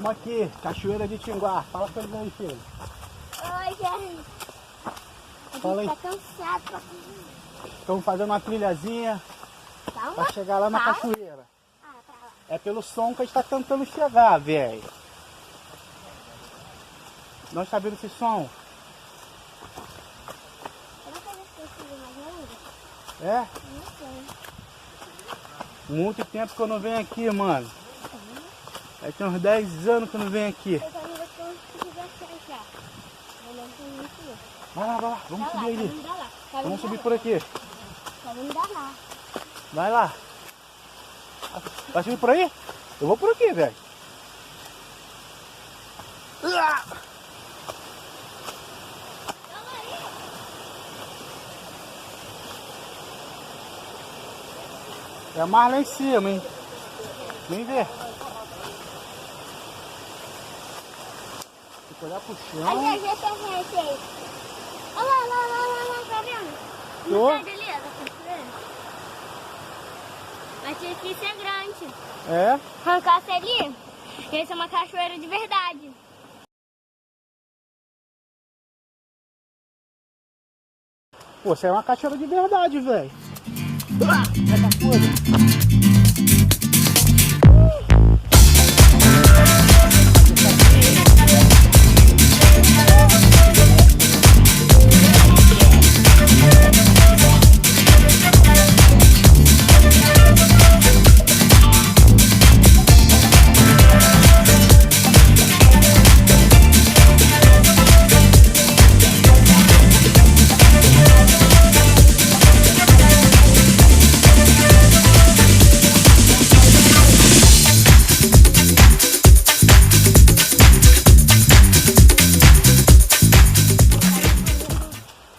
Estamos aqui, Cachoeira de Tinguá. Fala com eles aí, filho. Oi, gente. Fala aí. Tá cansado pra comer. Estamos fazendo uma trilhazinha Calma. para chegar lá na Calma. cachoeira. Ah, tá lá. É pelo som que a gente está tentando chegar, velho. Não está vendo esse som? Eu não quero esquecer mais ainda. É? Não sei. Muito tempo que eu não venho aqui, mano. Tem uns 10 anos que eu não venho aqui. Eu tô indo com o que já. Vai lá, vamos subir ali. Vamos dar lá. Vamos subir por aqui. Vamos dar lá. Vai lá. Vai subir por aí? Eu vou por aqui, velho. É mais lá em cima, hein? Vem ver. Tem que olhar pro chão. Aí, já tem gente aí. Olha lá, tá vendo? Tô. Não sai dali, ó, tá vendo? Mas tinha que ser grande. É? Arrancasse ali, ia ser uma cachoeira de verdade. Pô, você é uma cachoeira de verdade, velho. Essa coisa.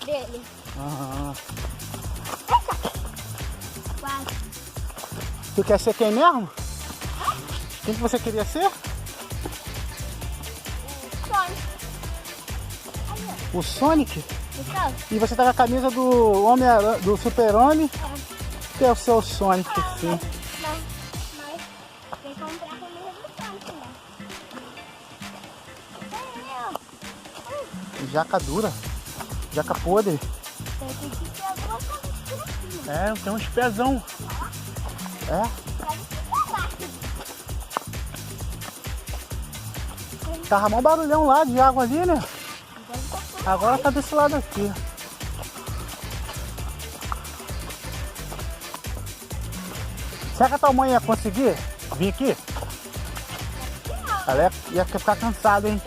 Dele. Aham. Quase. Tu quer ser quem mesmo? Quem que você queria ser? Sonic. O Sonic? Então, E você tá com a camisa do Homem do Super-Homem? Que é o seu Sonic, sim. não. Mas tem que comprar com o do Sonic, né? Jaca dura. Jaca podre. Tem que ter alguma coisa por aqui, né? É, tem uns pezão. É? Tava mó barulhão lá de água ali, né? Agora tá desse lado aqui. Será que a tua mãe ia conseguir vir aqui? Ela ia ficar cansada, hein?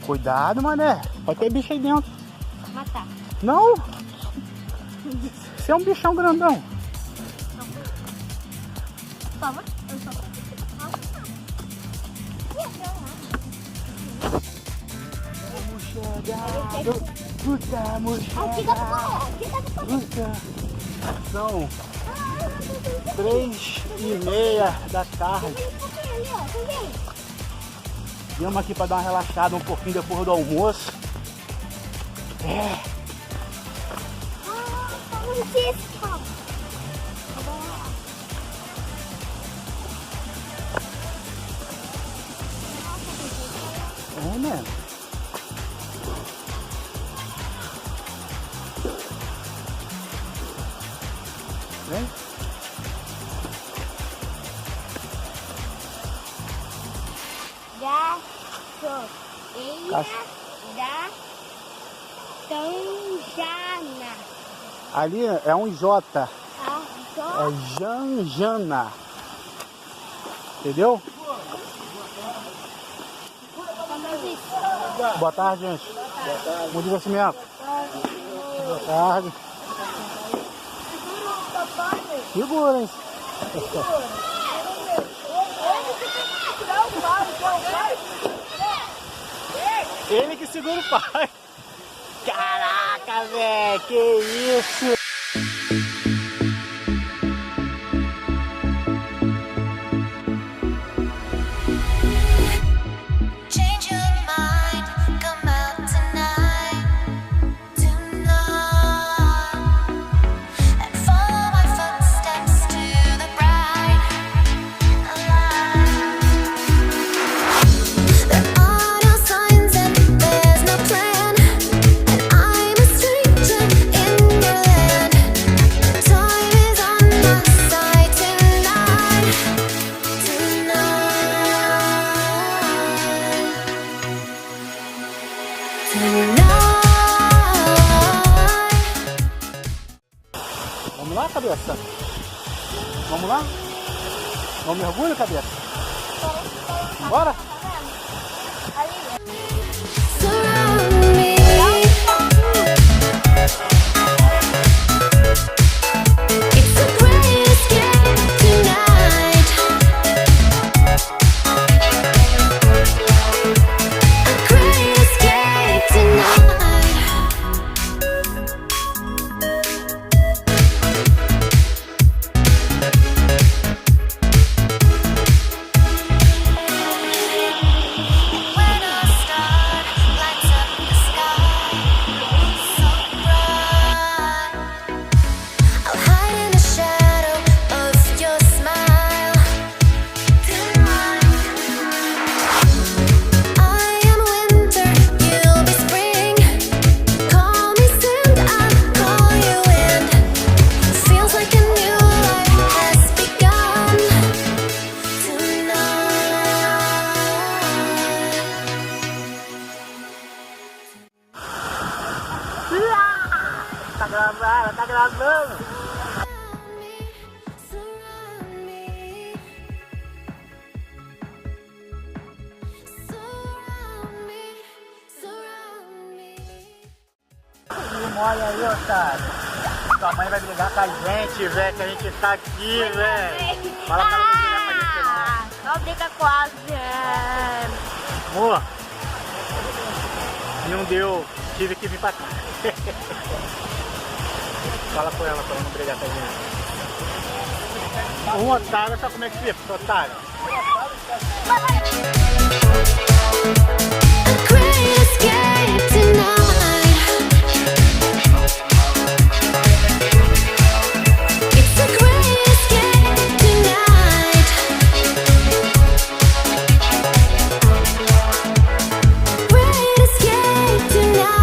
Cuidado, mané. Pode ter bicho aí dentro. Matar. Não! Você é um bichão grandão. Por favor, eu só Vamos chegar. Vamos aqui dá pra correr, aqui dá pra correr. São 3h30 da tarde. Ali, ó, tá vendo? Viemos aqui para dar uma relaxada um pouquinho depois do almoço. É. Muitíssimo. É, né? Vem. Ilha da Tanjana. Ali é um J. Ah, É Janjana. Entendeu? Boa tarde, gente. Boa tarde. Bom divertimento. Boa tarde. Segura, hein? Ele que segura o pai. Caraca, velho, que isso? mergulhar, cabeça? Vamos lá? Vamos mergulho, cabeça? Bora? Surround me. It's the greatest game tonight. A greatest game tonight. When a star lights up the sky so bright, I'll hide in the shadow of your smile tonight. I am winter, you'll be spring. Call me soon, I'll call you in. Feels like a new life has begun tonight. Tá gravando, tá gravando. Surround me, surround me, surround me. Olha aí, otário. Tua mãe vai brigar com a gente, velho, que a gente tá aqui, velho. Fala pra ela não brigar com a gente, não. Só briga quase. Amor, não deu, tive que vir pra cá. Fala com ela pra ela não brigar com a gente. Um otário, sabe como é que fica, otário? A greatest game tonight. It's the greatest game tonight. Greatest game tonight.